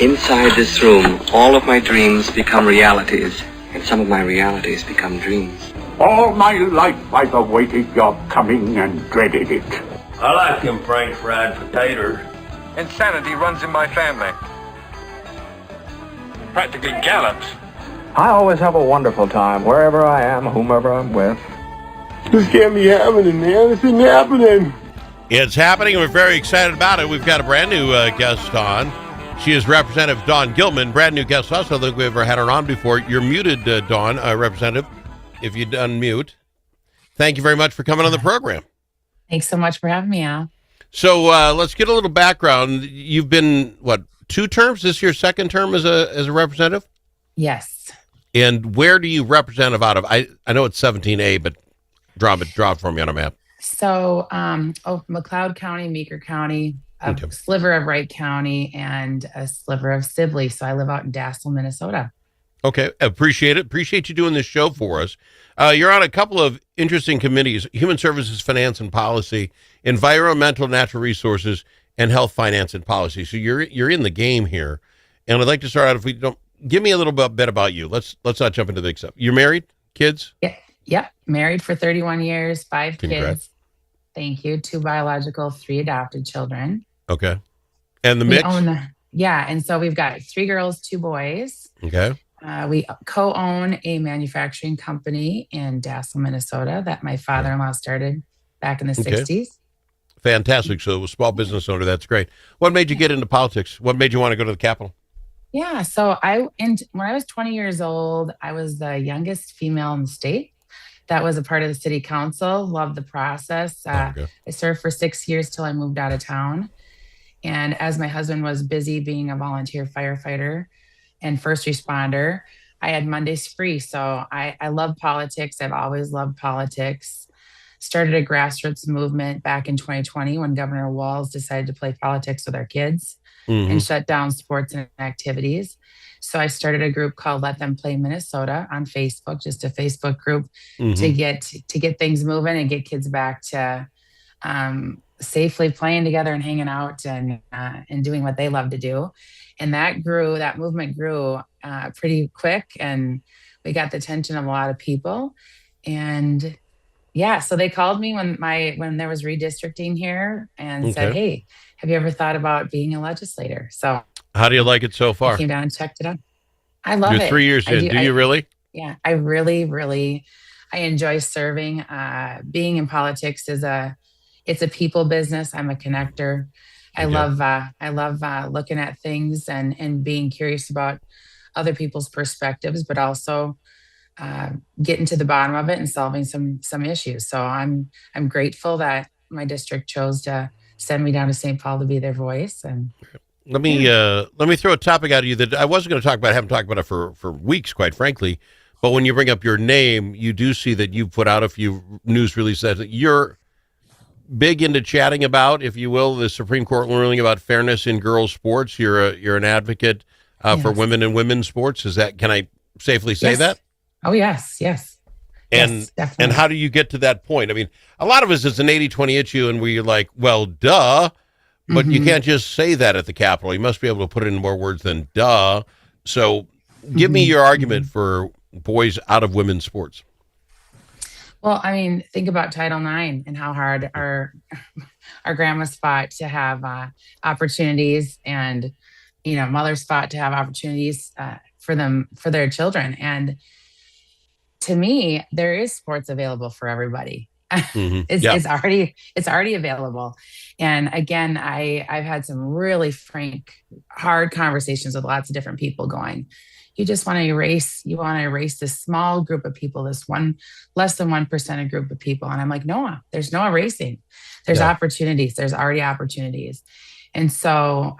Inside this room, all of my dreams become realities, and some of my realities become dreams. All my life I've awaited your coming and dreaded it. I like them French fried potatoes. Insanity runs in my family. Practically gallant. I always have a wonderful time, wherever I am, whomever I'm with. This can't be happening, man. This isn't happening. It's happening, and we're very excited about it. We've got a brand new guest on. She is Representative Dawn Gillman, brand new guest host. I don't think we've ever had her on before. You're muted, Dawn, Representative, if you'd unmute. Thank you very much for coming on the program. Thanks so much for having me, Al. So let's get a little background. You've been, 2 terms? This is your second term as a representative? Yes. And where do you represent out of? I know it's 17A, but draw it for me on a map. So, McLeod County, Meeker County, a sliver of Wright County, and a sliver of Sibley. So I live out in Dassel, Minnesota. Okay, appreciate it. Appreciate you doing this show for us. You're on a couple of interesting committees: Human Services, Finance and Policy, Environmental, Natural Resources, and Health, Finance and Policy. So you're in the game here. And I'd like to start out, if we don't, give me a little bit about you. Let's not jump into the big stuff. You're married, kids? Yeah. Yep. Married for 31 years, 5 Congrats. kids. Thank you. 2 biological, 3 adopted children. Okay. And the mix? And so we've got 3 girls, 2 boys. Okay. We co-own a manufacturing company in Dassel, Minnesota that my father-in-law started back in the 60s. Fantastic. So a small business owner, that's great. What made you get into politics? What made you want to go to the Capitol? Yeah, so when I was 20 years old, I was the youngest female in the state that was a part of the city council. Loved the process. I served for 6 years till I moved out of town. And as my husband was busy being a volunteer firefighter and first responder, I had Mondays free. So I love politics. I've always loved politics. Started a grassroots movement back in 2020 when Governor Walz decided to play politics with our kids and shut down sports and activities. So I started a group called Let Them Play Minnesota on Facebook, just a Facebook group to get things moving and get kids back to safely playing together and hanging out and doing what they love to do. And that movement grew pretty quick, and we got the attention of a lot of people. And yeah, so they called me when there was redistricting here and said, "Hey, have you ever thought about being a legislator?" So how do you like it so far? I came down and checked it out. I love it. You're 3 years in. Do you really? Yeah, I really, really, I enjoy serving. Being in politics it's a people business. I'm a connector. I love looking at things and being curious about other people's perspectives, but also getting to the bottom of it and solving some issues. So I'm grateful that my district chose to send me down to St. Paul to be their voice. And let me throw a topic out of you that I wasn't going to talk about. I haven't talked about it for weeks, quite frankly. But when you bring up your name, you do see that you put out a few news releases that you're big into chatting about, if you will, the Supreme Court ruling about fairness in girls' sports. You're an advocate for women in women's sports. Can I safely say that? Oh, yes. And how do you get to that point? I mean, a lot of us, it's an 80-20 issue, and we're like, well, duh, but you can't just say that at the Capitol. You must be able to put it in more words than duh. So give me your argument for boys out of women's sports. Well, I mean, think about Title IX and how hard our grandmas fought to have opportunities, and mothers fought to have opportunities for their children. And to me, there is sports available for everybody. It's already available. And again, I've had some really frank, hard conversations with lots of different people going, you want to erase this small group of people, this less than 1% group of people. And I'm like, no, there's no erasing. There's opportunities. There's already opportunities. And so,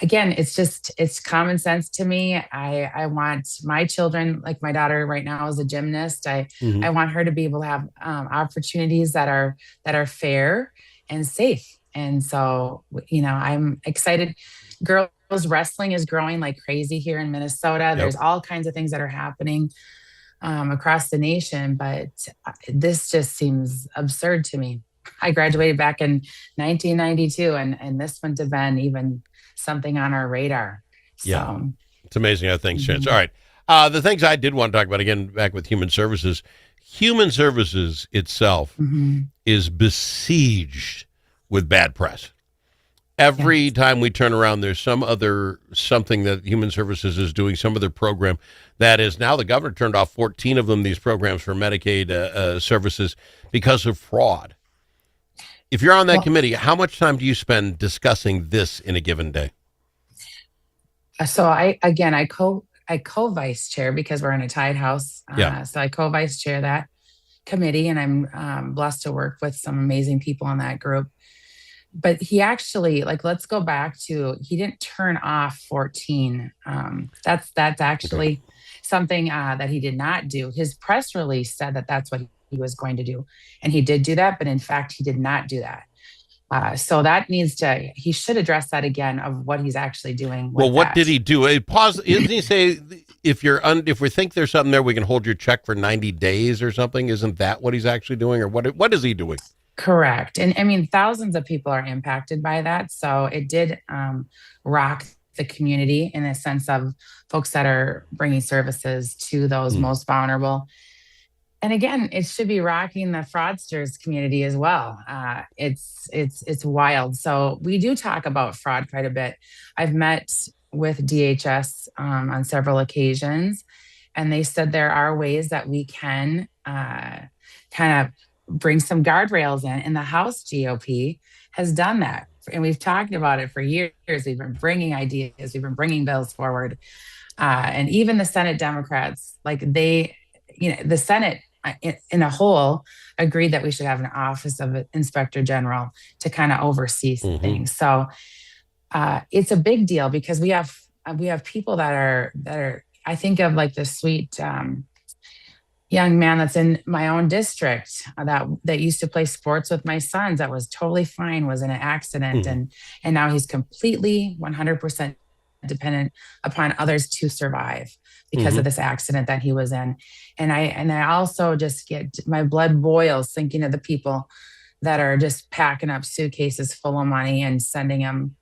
again, it's common sense to me. I want my children, like my daughter right now is a gymnast. I want her to be able to have opportunities that are fair and safe. And so, I'm excited. Girls wrestling is growing like crazy here in Minnesota. There's all kinds of things that are happening across the nation, but this just seems absurd to me. I graduated back in 1992, and this wouldn't have been even something on our radar. Yeah. So It's amazing how things change. mhm. All right. The things I did want to talk about, again, back with human services. Human services itself Mhm. is besieged with bad press. Every Yes. time we turn around, there's something that Human Services is doing, some other program that is now the governor turned off 14 of them, these programs for Medicaid services because of fraud. If you're on that Well, committee, how much time do you spend discussing this in a given day? so I co vice chair because we're in a tied house. Yeah. So I co vice chair that committee, and I'm blessed to work with some amazing people in that group. But he actually, like, let's go back to, he didn't turn off 14. That's Okay. actually something that he did not do. His press release said that that's what he was going to do, and he did do that. But in fact, he did not do that. So that he should address that again of what he's actually doing Well, with what that. did he do? Pause. Didn't he say if we think there's something there, we can hold your check for 90 days or something? Isn't that what he's actually doing, or what is he doing? Correct. And I mean, thousands of people are impacted by that. So it did rock the community in a sense of folks that are bringing services to those Hmm. most vulnerable. And again, it should be rocking the fraudsters community as well. It's wild. So we do talk about fraud quite a bit. I've met with DHS on several occasions, and they said there are ways that we can kind of bring some guardrails in. And the House GOP has done that. And we've talked about it for years. We've been bringing ideas, we've been bringing bills forward. And even the Senate Democrats, the Senate in a whole agreed that we should have an office of inspector general to kind of oversee Mhm. things. So it's a big deal because we have people that are I think of like the sweet young man that's in my own district that used to play sports with my sons that was totally fine, was in an accident, Mhm. and now he's completely 100% dependent upon others to survive because Mhm. of this accident that he was in. And I also just get my blood boils thinking of the people that are just packing up suitcases full of money and sending them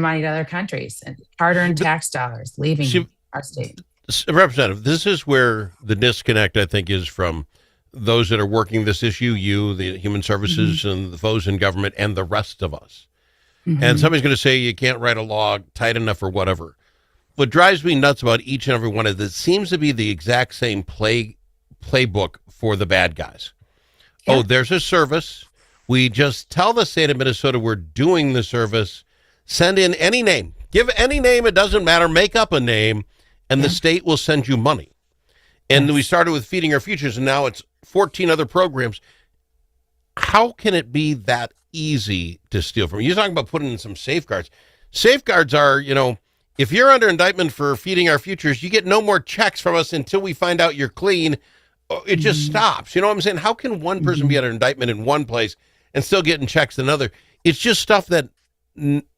money to other countries and hard-earned But tax dollars see, leaving our state. Representative, this is where the disconnect, I think, is from those that are working this issue, you, the human services, Hmm. and the foes in government, and the rest of us. And Hmm. somebody's going to say you can't write a law tight enough or whatever. What drives me nuts about each and every one of this seems to be the exact same playbook for the bad guys. Yeah. Oh, there's a service. We just tell the state of Minnesota we're doing the service. Send in any name. Give any name. It doesn't matter. Make up a name, and the Yeah. state will send you money. And Yes. we started with Feeding Our Futures, and now it's 14 other programs. How can it be that easy to steal from? You're talking about putting in some safeguards. Safeguards are, if you're under indictment for Feeding Our Futures, you get no more checks from us until we find out you're clean. It just Mhm. stops. You know what I'm saying? How can one person be Mhm. under indictment in one place and still getting checks in another? It's just stuff that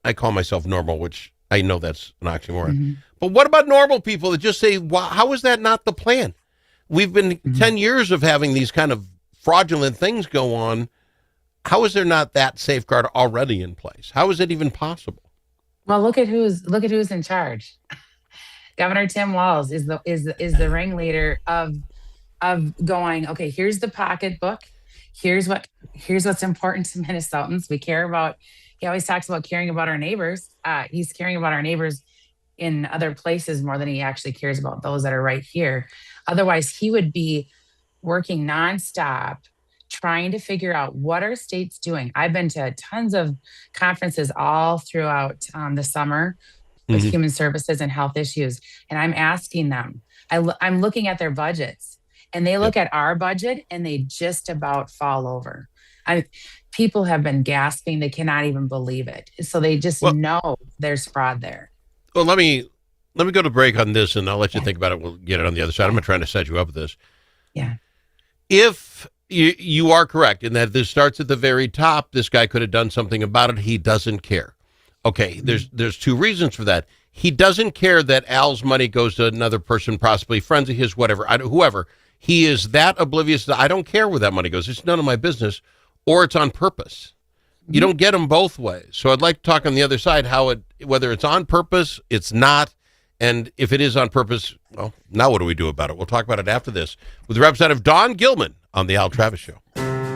I call myself normal, which I know that's an oxymoron. Mhm. But what about normal people that just say, wow, how is that not the plan? We've been Mhm. 10 years of having these kind of fraudulent things go on. How is there not that safeguard already in place? How is it even possible? Well, look at who's in charge. Governor Tim Walz is the ringleader of going, okay, here's the pocketbook. Here's what's important to Minnesotans. He always talks about caring about our neighbors. He's caring about our neighbors in other places more than he actually cares about those that are right here. Otherwise, he would be working nonstop trying to figure out what our state's doing. I've been to tons of conferences all throughout the summer with Mhm. human services and health issues, and I'm asking them. I'm looking at their budgets, and they look Yep. at our budget, and they just about fall over. People have been gasping; they cannot even believe it. So they just Well, know there's fraud there. well, let me go to break on this, and I'll let you Yeah, think about it. We'll get it on the other side. I'm not trying to set you up with this. yeah. If you are correct in that this starts at the very top, this guy could have done something about it. He doesn't care. Okay, there's two reasons for that. He doesn't care that Al's money goes to another person, possibly friends of his, whatever, whoever. He is that oblivious that I don't care where that money goes. It's none of my business, or it's on purpose. You don't get them both ways. So I'd like to talk on the other side whether it's on purpose, it's not, and if it is on purpose, well, now what do we do about it? We'll talk about it after this with Representative Don Gillman on the Al Travis Show.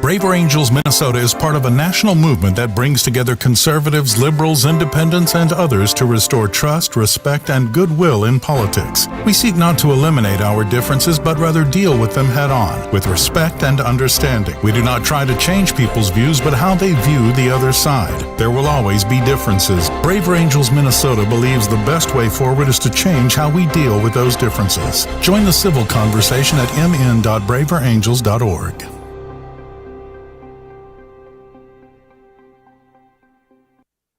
Braver Angels Minnesota is part of a national movement that brings together conservatives, liberals, independents, and others to restore trust, respect, and goodwill in politics. We seek not to eliminate our differences, but rather deal with them head on, with respect and understanding. We do not try to change people's views, but how they view the other side. There will always be differences. Braver Angels Minnesota believes the best way forward is to change how we deal with those differences. Join the civil conversation at mn.braverangels.org.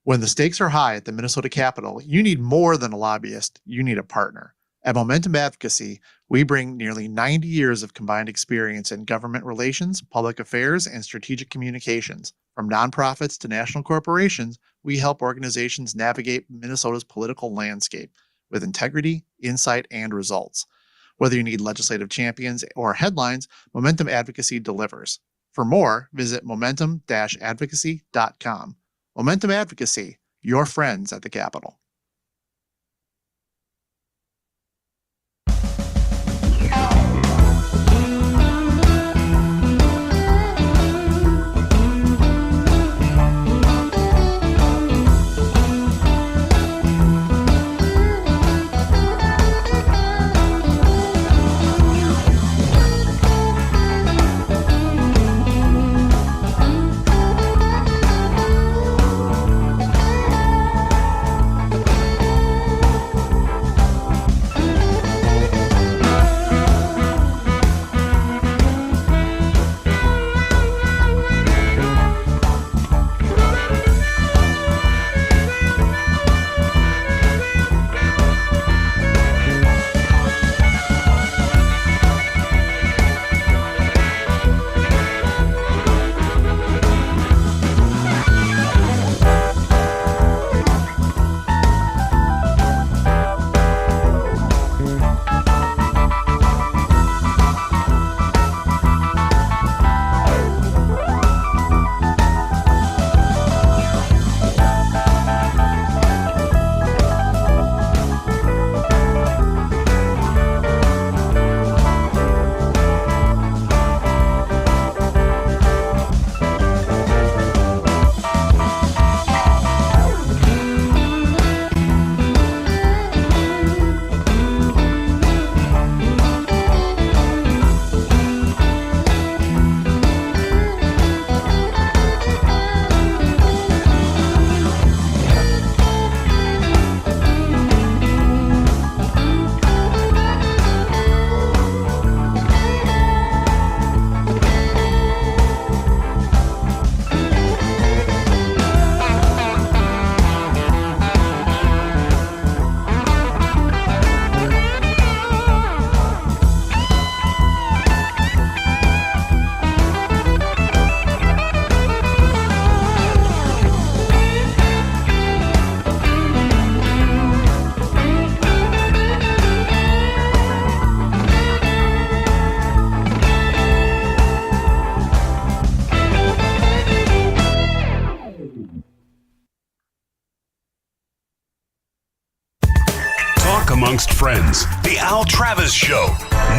When the stakes are high at the Minnesota Capitol, you need more than a lobbyist, you need a partner. At Momentum Advocacy, we bring nearly 90 years of combined experience in government relations, public affairs, and strategic communications. From nonprofits to national corporations, we help organizations navigate Minnesota's political landscape with integrity, insight, and results. Whether you need legislative champions or headlines, Momentum Advocacy delivers. For more, visit momentum-advocacy.com. Momentum Advocacy, your friends at the Capitol. Amongst friends, the Al Travis Show.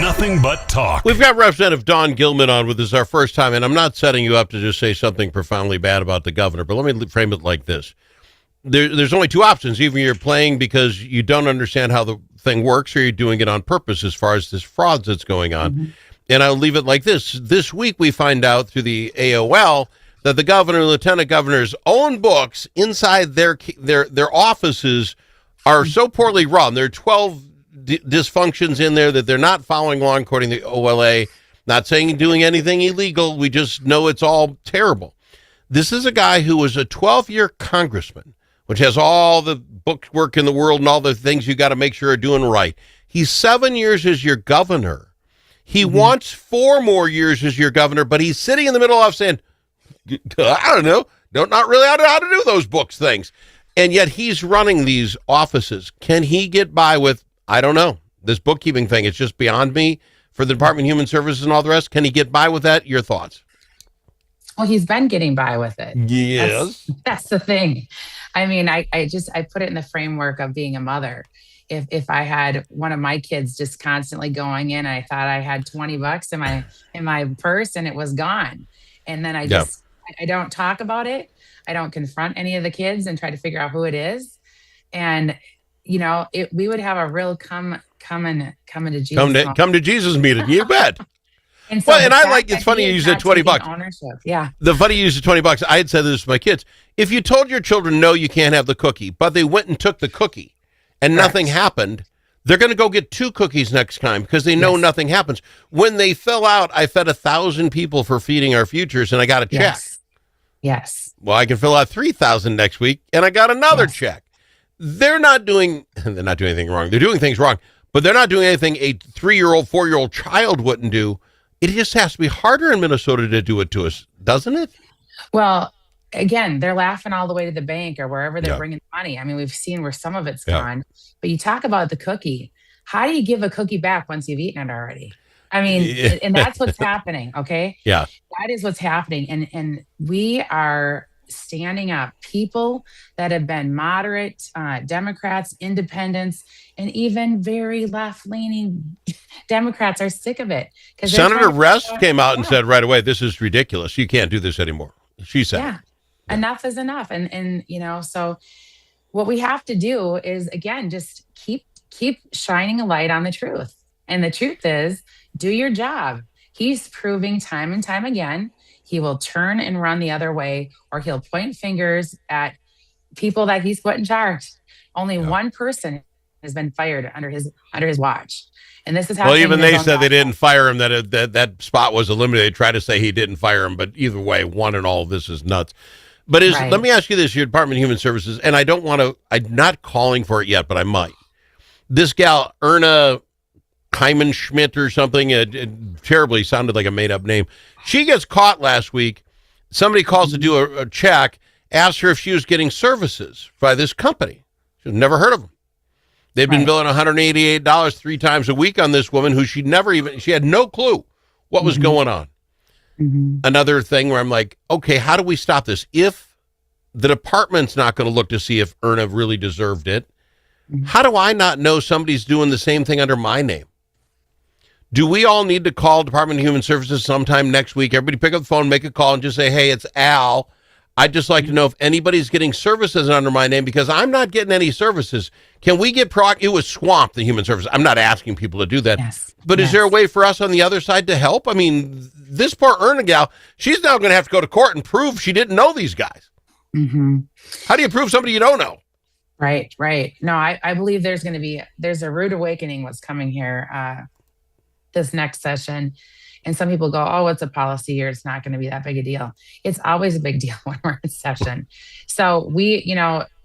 Nothing but talk. We've got Representative Don Gillman on with us our first time, and I'm not setting you up to just say something profoundly bad about the governor, but let me frame it like this. There's only two options. Either you're playing because you don't understand how the thing works, or you're doing it on purpose as far as this fraud that's going on. Mm-hmm. And I'll leave it like this. This week we find out through the AOL that the governor and lieutenant governor's own books inside their offices are so poorly run. There are 12 dysfunctions in there that they're not following along according to the OLA. Not saying doing anything illegal. We just know it's all terrible. This is a guy who was a 12-year congressman, which has all the bookwork in the world and all the things you got to make sure are doing right. He's 7 years as your governor. He wants 4 more years as your governor, but he's sitting in the middle of saying, I don't know, not really know how to do those books things. And yet he's running these offices. Can he get by with, I don't know, this bookkeeping thing? It's just beyond me for the Department of Human Services and all the rest. Can he get by with that? Your thoughts? Well, he's been getting by with it. Yes. That's the thing. I mean, I put it in the framework of being a mother. If I had one of my kids just constantly going in, I thought I had $20 in my purse and it was gone. And then I don't talk about it. I don't confront any of the kids and try to figure out who it is. And we would have a real come to Jesus. Come to Jesus meeting. You bet. And so it's funny you said $20. Ownership. Yeah. The funny you said $20. I had said this to my kids. If you told your children, no, you can't have the cookie, but they went and took the cookie and nothing happened, they're going to go get 2 cookies next time because they know nothing happens. When they fill out, I fed 1,000 people for Feeding Our Futures and I got a check. Yes. Well, I can fill out 3,000 next week and I got another check. They're not doing anything wrong. They're doing things wrong, but they're not doing anything a 3-year-old, 4-year-old child wouldn't do. It just has to be harder in Minnesota to do it to us, doesn't it? Well, again, they're laughing all the way to the bank or wherever they're bringing the money. I mean, we've seen where some of it's gone, but you talk about the cookie. How do you give a cookie back once you've eaten it already? I mean, and that's what's happening. Okay. Yeah. That is what's happening. And we are standing up. People that have been moderate, Democrats, independents, and even very left-leaning Democrats are sick of it. Senator Rest came out and said right away, this is ridiculous. You can't do this anymore. She said, enough is enough. And so what we have to do is, again, just keep shining a light on the truth. And the truth is, do your job. He's proving time and time again, he will turn and run the other way, or he'll point fingers at people that he's put in charge. Only one person has been fired under his watch. And this is how. Well, even they said they didn't fire him, that spot was eliminated. They tried to say he didn't fire him, but either way, one and all of this is nuts. But let me ask you this, your Department of Human Services, and I'm not calling for it yet, but I might. This gal, Erna Hyman Schmidt or something, terribly sounded like a made-up name. She gets caught last week. Somebody calls to do a check, asked her if she was getting services by this company. She's never heard of them. They've been billing $188 3 times a week on this woman who she had no clue what was going on. Another thing where I'm like, okay, how do we stop this? If the department's not going to look to see if Erna really deserved it, how do I not know somebody's doing the same thing under my name? Do we all need to call Department of Human Services sometime next week? Everybody pick up the phone, make a call, and just say, hey, it's Al. I'd just like to know if anybody's getting services under my name because I'm not getting any services. Can we get it was swamped, the human services. I'm not asking people to do that. But is there a way for us on the other side to help? I mean, this poor Erna gal, she's now going to have to go to court and prove she didn't know these guys. How do you prove somebody you don't know? Right. No, I believe there's a rude awakening what's coming here this next session. And some people go, oh, it's a policy year. It's not going to be that big a deal. It's always a big deal when we're in session. So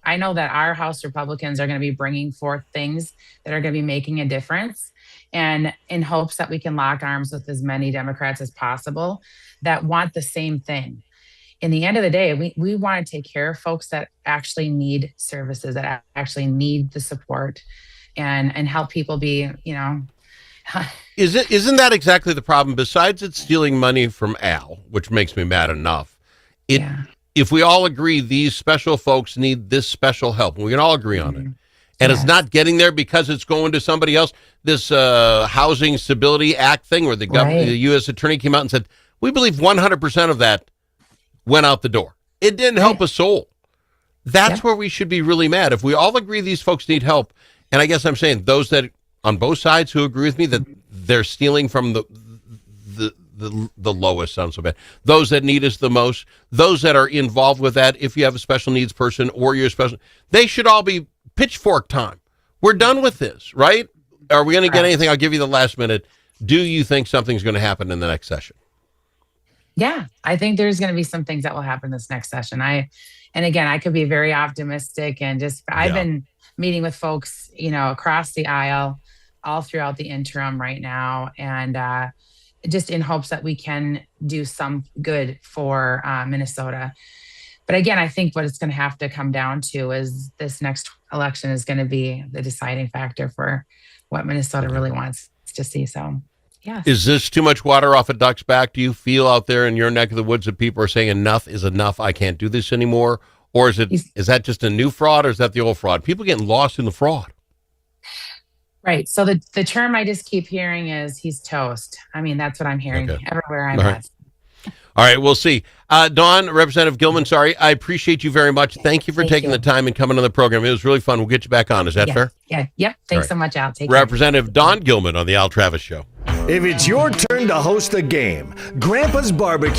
I know that our House Republicans are going to be bringing forth things that are going to be making a difference, and in hopes that we can lock arms with as many Democrats as possible that want the same thing. In the end of the day, we want to take care of folks that actually need services, that actually need the support, and help people be, Isn't that exactly the problem? Besides it stealing money from Al, which makes me mad enough, if we all agree these special folks need this special help, and we can all agree on it, and it's not getting there because it's going to somebody else, this Housing Stability Act thing where the U.S. attorney came out and said, we believe 100% of that went out the door. It didn't help a soul. That's where we should be really mad. If we all agree these folks need help, and I guess I'm saying those that on both sides who agree with me that they're stealing from the lowest, sounds so bad, those that need us the most, those that are involved with that, if you have a special needs person or you're special, they should all be pitchfork time. We're done with this, right? Are we going to get anything? I'll give you the last minute. Do you think something's going to happen in the next session? Yeah, I think there's going to be some things that will happen this next session. And again, I could be very optimistic, and I've been meeting with folks, across the aisle all throughout the interim right now, and just in hopes that we can do some good for Minnesota. But again, I think what it's going to have to come down to is this next election is going to be the deciding factor for what Minnesota really wants to see. So Yes. Is this too much water off a duck's back? Do you feel out there in your neck of the woods that people are saying enough is enough? I can't do this anymore. Or is that just a new fraud, or is that the old fraud? People getting lost in the fraud. Right. So the term I just keep hearing is he's toast. I mean, that's what I'm hearing everywhere I'm at. All right, we'll see. Dawn, Representative Gillman, sorry. I appreciate you very much. Thank you for taking the time and coming on the program. It was really fun. We'll get you back on. Is that fair? Yeah. Yep. Thanks so much, Al. Take care. Representative Dawn Gillman on the Al Travis Show. If it's your turn to host the game, Grandpa's Barbecue